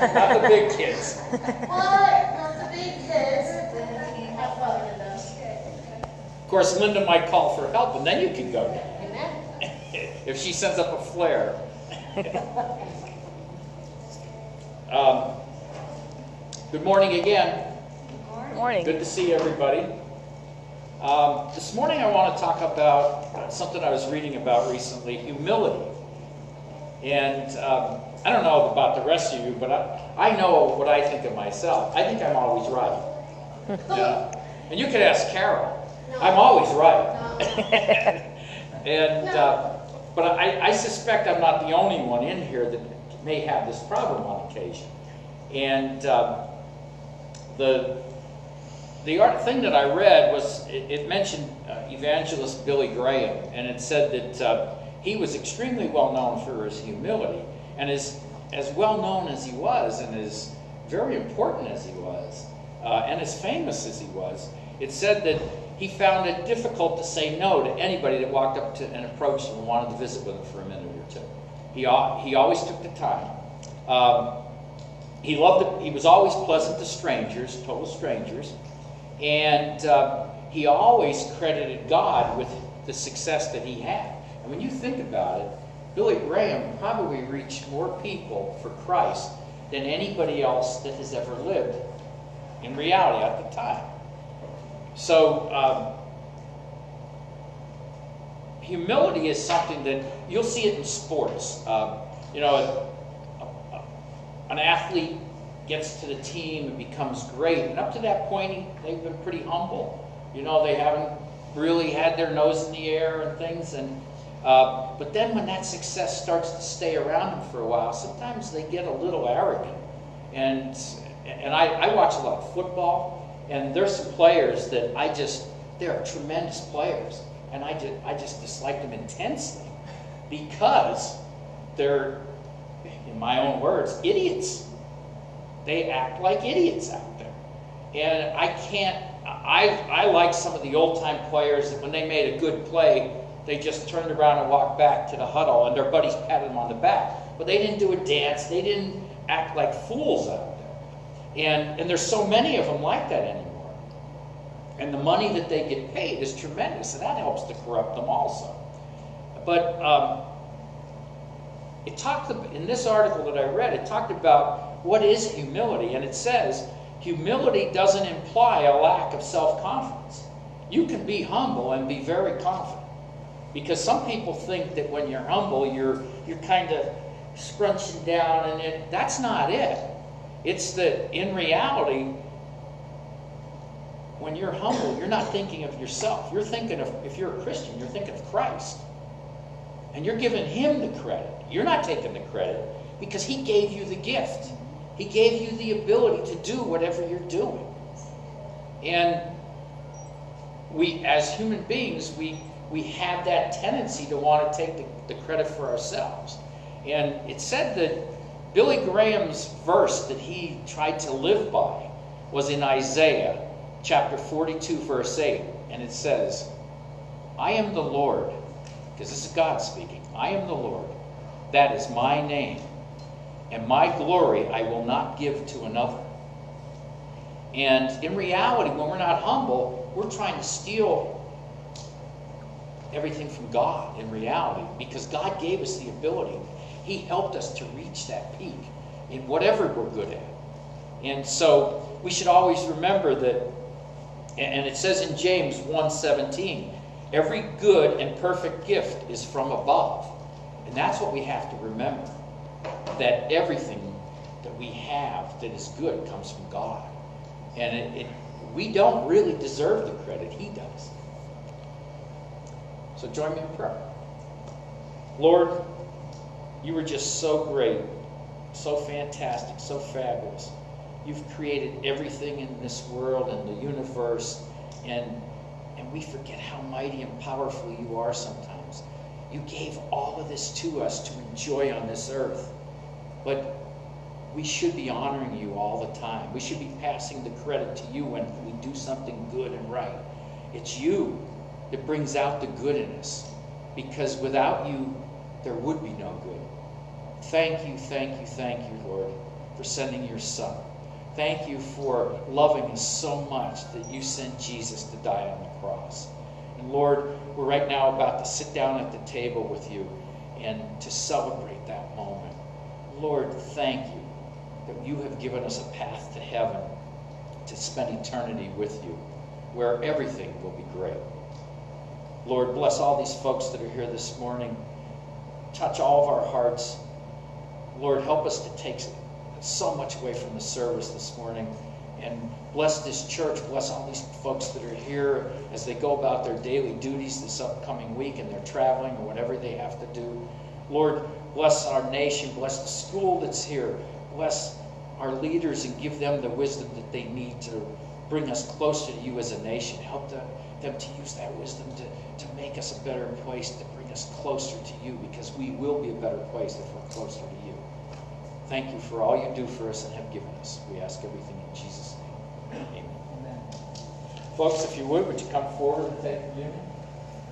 Not the big kids. What? Not the big kids. Of course, Linda might call for help, and then you can go down. If she sends up a flare. Good morning again. Good morning. Good to see everybody. This morning I want to talk about something I was reading about recently, humility. And I don't know about the rest of you, but I know what I think of myself. I think I'm always right. Yeah. And you could ask Carol. I'm always right. And but I suspect I'm not the only one in here that may have this problem on occasion. And the thing that I read was, it mentioned evangelist Billy Graham, and it said that he was extremely well known for his humility, and as well known as he was, and as very important as he was, and as famous as he was, it said that he found it difficult to say no to anybody that walked up to and approached him and wanted to visit with him for a minute or two. He always took the time. He loved it. He was always pleasant to strangers, total strangers, and he always credited God with the success that he had. And when you think about it, Billy Graham probably reached more people for Christ than anybody else that has ever lived in reality at the time. So humility is something that you'll see it in sports. An athlete gets to the team and becomes great, and up to that point they've been pretty humble. They haven't really had their nose in the air and things, and but then when that success starts to stay around them for a while, sometimes they get a little arrogant. And I watch a lot of football, and there's some players that they're tremendous players, and I just dislike them intensely because they're, in my own words, idiots. They act like idiots out there. And I like some of the old-time players that when they made a good play, they just turned around and walked back to the huddle, and their buddies patted them on the back. But they didn't do a dance. They didn't act like fools out there. And there's so many of them like that anymore. And the money that they get paid is tremendous, and that helps to corrupt them also. But it talked in this article that I read, it talked about what is humility, and it says humility doesn't imply a lack of self-confidence. You can be humble and be very confident, because some people think that when you're humble, you're kind of scrunching down, and that's not it. It's that in reality, when you're humble, you're not thinking of yourself. You're thinking of, if you're a Christian, you're thinking of Christ. And you're giving him the credit. You're not taking the credit because he gave you the gift. He gave you the ability to do whatever you're doing. And we, as human beings, we have that tendency to want to take the credit for ourselves. And it said that Billy Graham's verse that he tried to live by was in Isaiah chapter 42, verse 8. And it says, I am the Lord, because this is God speaking. I am the Lord. That is my name. And my glory I will not give to another. And in reality, when we're not humble, we're trying to steal everything from God in reality, because God gave us the ability. He helped us to reach that peak in whatever we're good at. And so we should always remember that, and it says in James 1:17, every good and perfect gift is from above. And that's what we have to remember, that everything that we have that is good comes from God. And we don't really deserve the credit. He does. So join me in prayer. Lord, you are just so great, so fantastic, so fabulous. You've created everything in this world and the universe, and we forget how mighty and powerful you are sometimes. You gave all of this to us to enjoy on this earth. But we should be honoring you all the time. We should be passing the credit to you when we do something good and right. It's you that brings out the good in us, because without you, there would be no good. Thank you, Lord, for sending your Son. Thank you for loving us so much that you sent Jesus to die on the cross. And Lord, we're right now about to sit down at the table with you and to celebrate that moment. Lord, thank you that you have given us a path to heaven to spend eternity with you, where everything will be great. Lord, bless all these folks that are here this morning. Touch all of our hearts. Lord, help us to take so much away from the service this morning. And bless this church. Bless all these folks that are here as they go about their daily duties this upcoming week and they're traveling or whatever they have to do. Lord, bless our nation. Bless the school that's here. Bless our leaders and give them the wisdom that they need to bring us closer to you as a nation. Help them to use that wisdom to make us a better place, to bring us closer to you, because we will be a better place if we're closer to you. Thank you for all you do for us and have given us. We ask everything in Jesus' name. Amen. Folks, if you would you come forward and take communion?